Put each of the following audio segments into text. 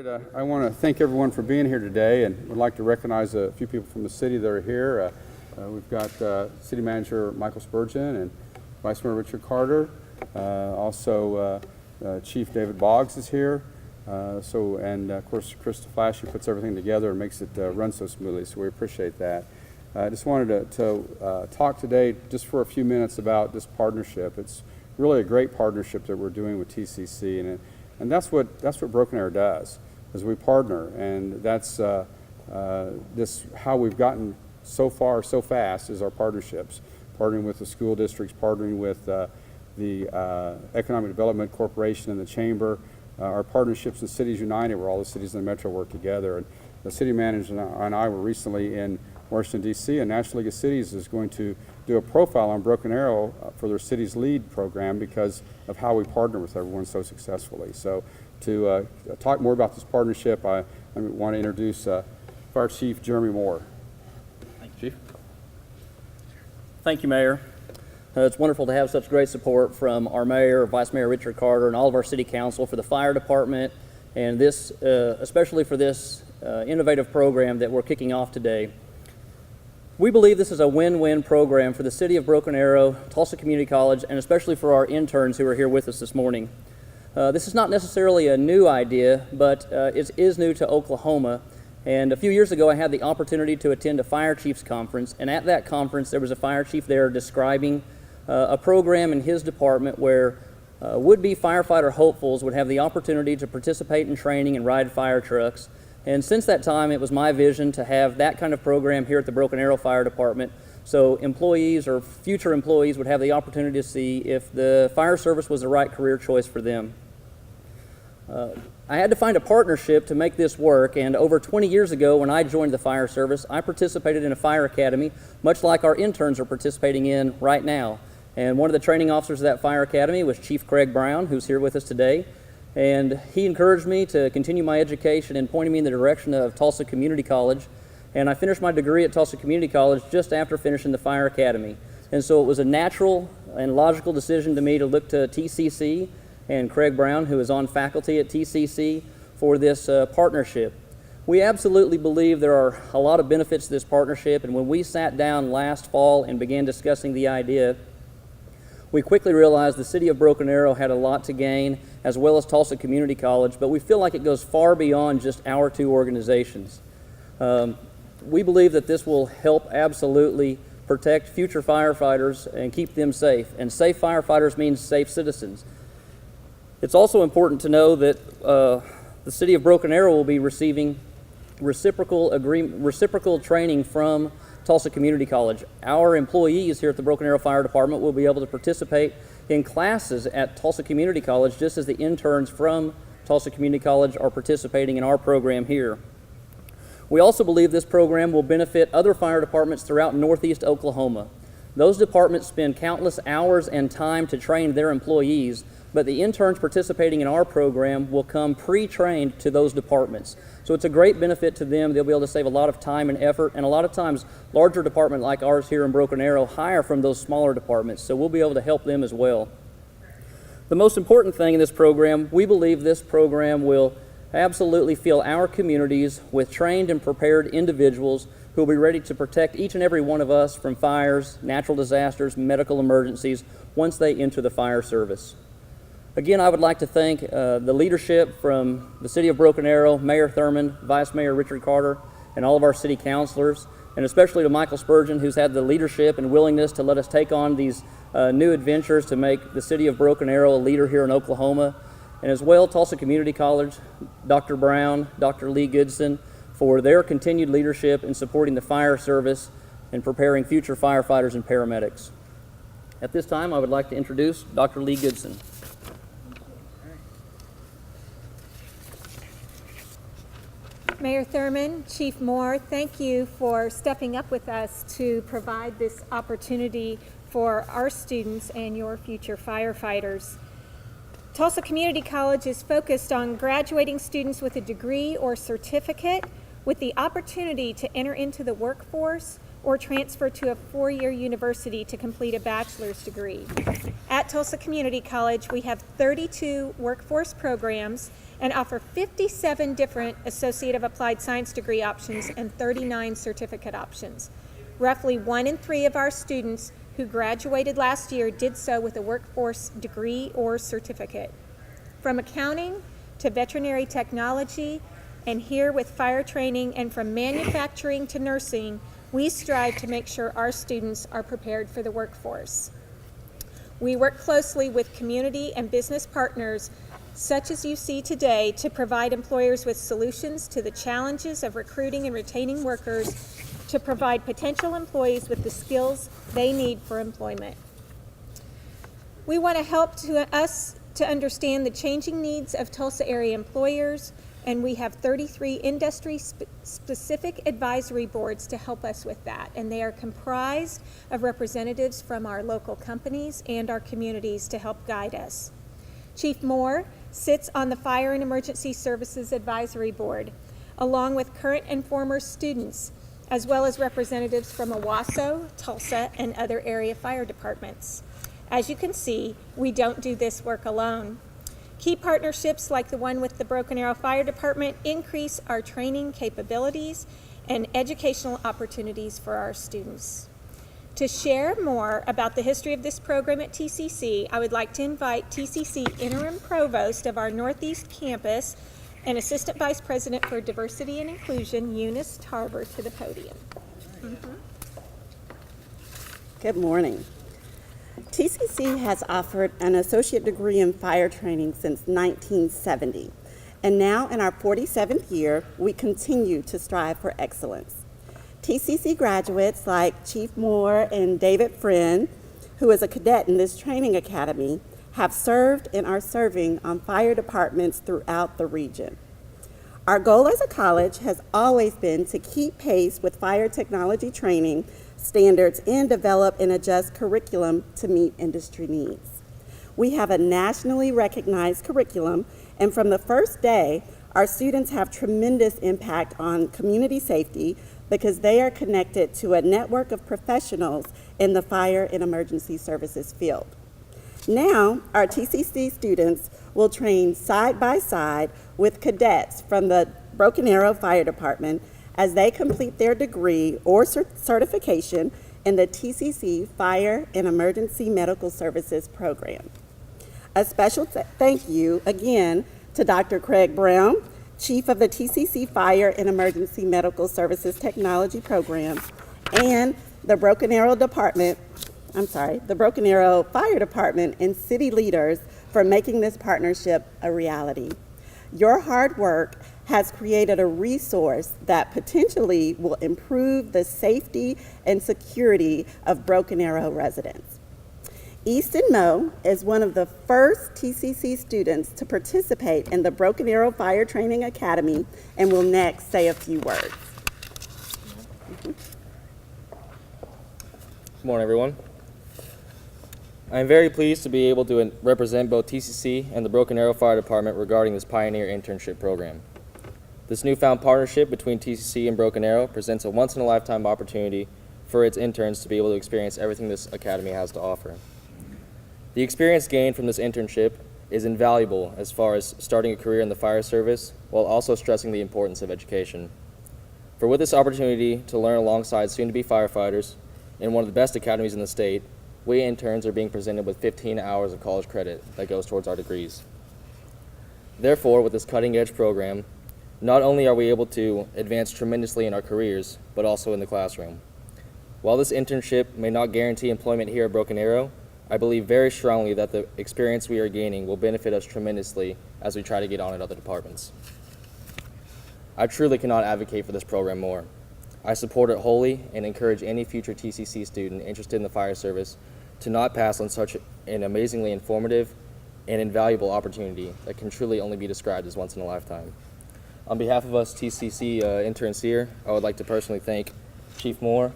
I want to thank everyone for being here today, and would like to recognize a few people from the city that are here. We've got City Manager Michael Spurgeon and Vice Mayor Richard Carter. Also, Chief David Boggs is here. And of course, Krista Flash, who puts everything together and makes it run so smoothly. So we appreciate that. I just wanted to talk today just for a few minutes about this partnership. It's really a great partnership that we're doing with TCC, and that's what Broken Arrow does, is we partner, and that's this how we've gotten so far so fast is our partnerships, partnering with the school districts, partnering with the Economic Development Corporation and the Chamber, our partnerships in Cities United, where all the cities in the metro work together. And the city manager and I were recently in Washington, D.C., and National League of Cities is going to do a profile on Broken Arrow for their Cities Lead program because of how we partner with everyone so successfully. So to talk more about this partnership, I want to introduce Fire Chief Jeremy Moore. Thank you, Chief. Thank you, Mayor. It's wonderful to have such great support from our Mayor, Vice Mayor Richard Carter, and all of our City Council for the Fire Department, and this, especially for this innovative program that we're kicking off today. We believe this is a win-win program for the City of Broken Arrow, Tulsa Community College, and especially for our interns who are here with us this morning. This is not necessarily a new idea, but it is new to Oklahoma. And a few years ago, I had the opportunity to attend a fire chiefs conference, and at that conference, there was a fire chief there describing a program in his department where would-be firefighter hopefuls would have the opportunity to participate in training and ride fire trucks. And since that time, it was my vision to have that kind of program here at the Broken Arrow Fire Department, so employees or future employees would have the opportunity to see if the fire service was the right career choice for them. I had to find a partnership to make this work, and over 20 years ago when I joined the fire service, I participated in a fire academy, much like our interns are participating in right now. And one of the training officers of that fire academy was Chief Craig Brown, who's here with us today. And he encouraged me to continue my education and pointed me in the direction of Tulsa Community College. And I finished my degree at Tulsa Community College just after finishing the fire academy. And so it was a natural and logical decision to me to look to TCC and Craig Brown, who is on faculty at TCC, for this partnership. We absolutely believe there are a lot of benefits to this partnership, and when we sat down last fall and began discussing the idea, we quickly realized the City of Broken Arrow had a lot to gain, as well as Tulsa Community College, but we feel like it goes far beyond just our two organizations. We believe that this will help absolutely protect future firefighters and keep them safe, and safe firefighters means safe citizens. It's also important to know that the City of Broken Arrow will be receiving reciprocal training from Tulsa Community College. Our employees here at the Broken Arrow Fire Department will be able to participate in classes at Tulsa Community College just as the interns from Tulsa Community College are participating in our program here. We also believe this program will benefit other fire departments throughout Northeast Oklahoma. Those departments spend countless hours and time to train their employees, but the interns participating in our program will come pre-trained to those departments. So it's a great benefit to them. They'll be able to save a lot of time and effort, and a lot of times larger departments like ours here in Broken Arrow hire from those smaller departments, so we'll be able to help them as well. The most important thing in this program, we believe this program will absolutely fill our communities with trained and prepared individuals who will be ready to protect each and every one of us from fires, natural disasters, medical emergencies once they enter the fire service. Again, I would like to thank the leadership from the City of Broken Arrow, Mayor Thurmond, Vice Mayor Richard Carter, and all of our city councilors, and especially to Michael Spurgeon, who's had the leadership and willingness to let us take on these new adventures to make the City of Broken Arrow a leader here in Oklahoma, and as well Tulsa Community College, Dr. Brown, Dr. Leigh Goodson, for their continued leadership in supporting the fire service and preparing future firefighters and paramedics. At this time, I would like to introduce Dr. Leigh Goodson. Mayor Thurmond, Chief Moore, thank you for stepping up with us to provide this opportunity for our students and your future firefighters. Tulsa Community College is focused on graduating students with a degree or certificate with the opportunity to enter into the workforce or transfer to a four-year university to complete a bachelor's degree. At Tulsa Community College, we have 32 workforce programs and offer 57 different Associate of Applied Science degree options and 39 certificate options. Roughly 1 in 3 of our students who graduated last year did so with a workforce degree or certificate. From accounting to veterinary technology, and here with fire training, and from manufacturing to nursing, we strive to make sure our students are prepared for the workforce. We work closely with community and business partners, such as you see today, to provide employers with solutions to the challenges of recruiting and retaining workers, to provide potential employees with the skills they need for employment. We want to help us to understand the changing needs of Tulsa area employers, and we have 33 industry-specific advisory boards to help us with that, and they are comprised of representatives from our local companies and our communities to help guide us. Chief Moore sits on the Fire and Emergency Services Advisory Board, along with current and former students, as well as representatives from Owasso, Tulsa, and other area fire departments. As you can see, we don't do this work alone. Key partnerships like the one with the Broken Arrow Fire Department increase our training capabilities and educational opportunities for our students. To share more about the history of this program at TCC, I would like to invite TCC Interim Provost of our Northeast Campus and Assistant Vice President for Diversity and Inclusion, Eunice Tarver, to the podium. Good morning. TCC has offered an associate degree in fire training since 1970, and now in our 47th year, we continue to strive for excellence. TCC graduates like Chief Moore and David Friend, who is a cadet in this training academy, have served and are serving on fire departments throughout the region. Our goal as a college has always been to keep pace with fire technology training standards and develop and adjust curriculum to meet industry needs. We have a nationally recognized curriculum, and from the first day, our students have tremendous impact on community safety because they are connected to a network of professionals in the fire and emergency services field. Now, our TCC students will train side by side with cadets from the Broken Arrow Fire Department as they complete their degree or certification in the TCC Fire and Emergency Medical Services program. A special thank you again to Dr. Craig Brown, Chief of the TCC Fire and Emergency Medical Services Technology Program, and the Broken Arrow Fire Department and city leaders for making this partnership a reality. Your hard work has created a resource that potentially will improve the safety and security of Broken Arrow residents. Easton Meaux is one of the first TCC students to participate in the Broken Arrow Fire Training Academy and will next say a few words. Good morning, everyone. I am very pleased to be able to represent both TCC and the Broken Arrow Fire Department regarding this pioneer internship program. This newfound partnership between TCC and Broken Arrow presents a once-in-a-lifetime opportunity for its interns to be able to experience everything this academy has to offer. The experience gained from this internship is invaluable as far as starting a career in the fire service while also stressing the importance of education. For with this opportunity to learn alongside soon-to-be firefighters in one of the best academies in the state, we interns are being presented with 15 hours of college credit that goes towards our degrees. Therefore, with this cutting-edge program, not only are we able to advance tremendously in our careers, but also in the classroom. While this internship may not guarantee employment here at Broken Arrow, I believe very strongly that the experience we are gaining will benefit us tremendously as we try to get on at other departments. I truly cannot advocate for this program more. I support it wholly and encourage any future TCC student interested in the fire service to not pass on such an amazingly informative and invaluable opportunity that can truly only be described as once in a lifetime. On behalf of us TCC interns here, I would like to personally thank Chief Moore,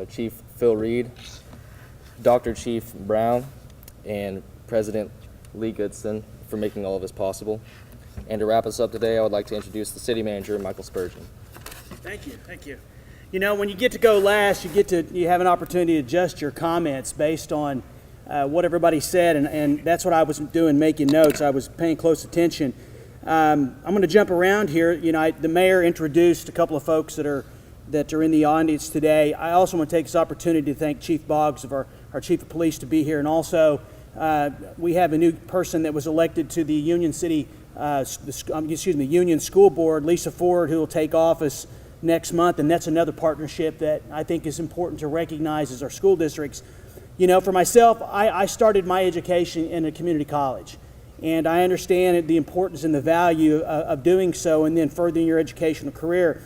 Chief Phil Reed, Dr. Chief Brown, and President Leigh Goodson for making all of this possible. And to wrap us up today, I would like to introduce the City Manager, Michael Spurgeon. Thank you. You know, when you get to go last, you have an opportunity to adjust your comments based on what everybody said, and that's what I was doing, making notes. I was paying close attention. I'm going to jump around here. You know, the mayor introduced a couple of folks that are in the audience today. I also want to take this opportunity to thank Chief Boggs of our Chief of Police to be here, and also we have a new person that was elected to the Union Union School Board, Lisa Ford, who will take office next month, and that's another partnership that I think is important to recognize as our school districts. You know, for myself, I started my education in a community college, and I understand the importance and the value of doing so and then furthering your educational career.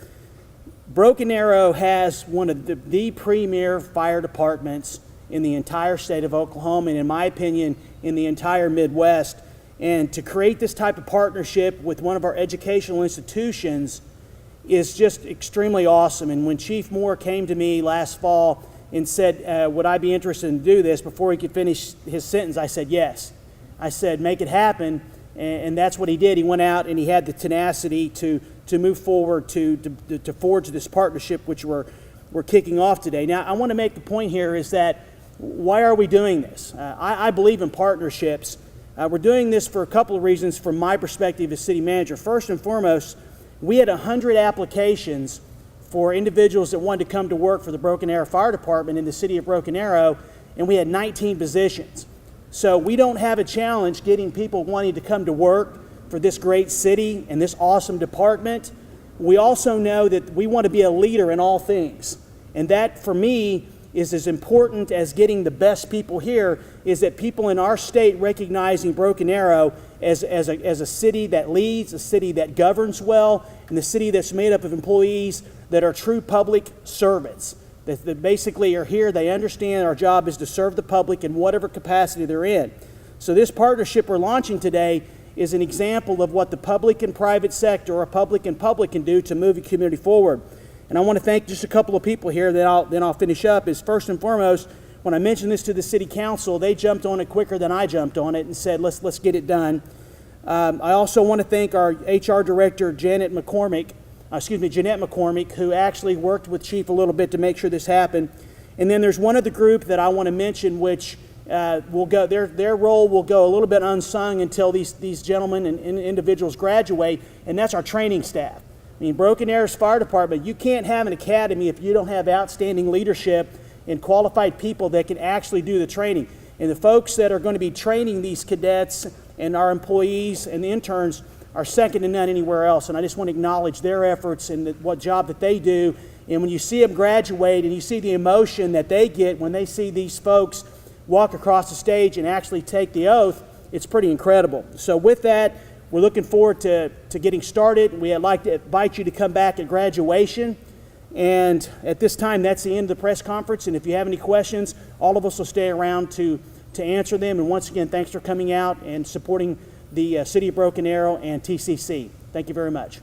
Broken Arrow has one of the premier fire departments in the entire state of Oklahoma, and in my opinion, in the entire Midwest. And to create this type of partnership with one of our educational institutions is just extremely awesome. And when Chief Moore came to me last fall and said, would I be interested in do this, before he could finish his sentence, I said yes. I said, make it happen, and that's what he did. He went out and he had the tenacity to move forward to forge this partnership, which we're kicking off today. Now, I want to make the point here is that why are we doing this? I believe in partnerships. We're doing this for a couple of reasons from my perspective as city manager. First and foremost, we had 100 applications for individuals that wanted to come to work for the Broken Arrow Fire Department in the city of Broken Arrow, and we had 19 positions. So we don't have a challenge getting people wanting to come to work for this great city and this awesome department. We also know that we want to be a leader in all things, and that for me is as important as getting the best people here, is that people in our state recognizing Broken Arrow as a city that leads, a city that governs well, and a city that's made up of employees that are true public servants, that basically are here. They understand our job is to serve the public in whatever capacity they're in. So this partnership we're launching today is an example of what the public and private sector, or public and public, can do to move the community forward. And I want to thank just a couple of people here, then I'll finish up. Is first and foremost, when I mentioned this to the city council, they jumped on it quicker than I jumped on it and said, let's get it done. I also want to thank our HR director, Jeanette McCormick, who actually worked with Chief a little bit to make sure this happened. And then there's one other group that I want to mention, which will go, their role will go a little bit unsung until these gentlemen and individuals graduate, and that's our training staff. I mean, Broken Arrow's Fire Department, you can't have an academy if you don't have outstanding leadership and qualified people that can actually do the training. And the folks that are going to be training these cadets and our employees and the interns are second to none anywhere else. And I just want to acknowledge their efforts and what job that they do. And when you see them graduate and you see the emotion that they get when they see these folks walk across the stage and actually take the oath, it's pretty incredible. So with that, we're looking forward to getting started. We'd like to invite you to come back at graduation. And at this time, that's the end of the press conference. And if you have any questions, all of us will stay around to answer them. And once again, thanks for coming out and supporting the City of Broken Arrow and TCC. Thank you very much.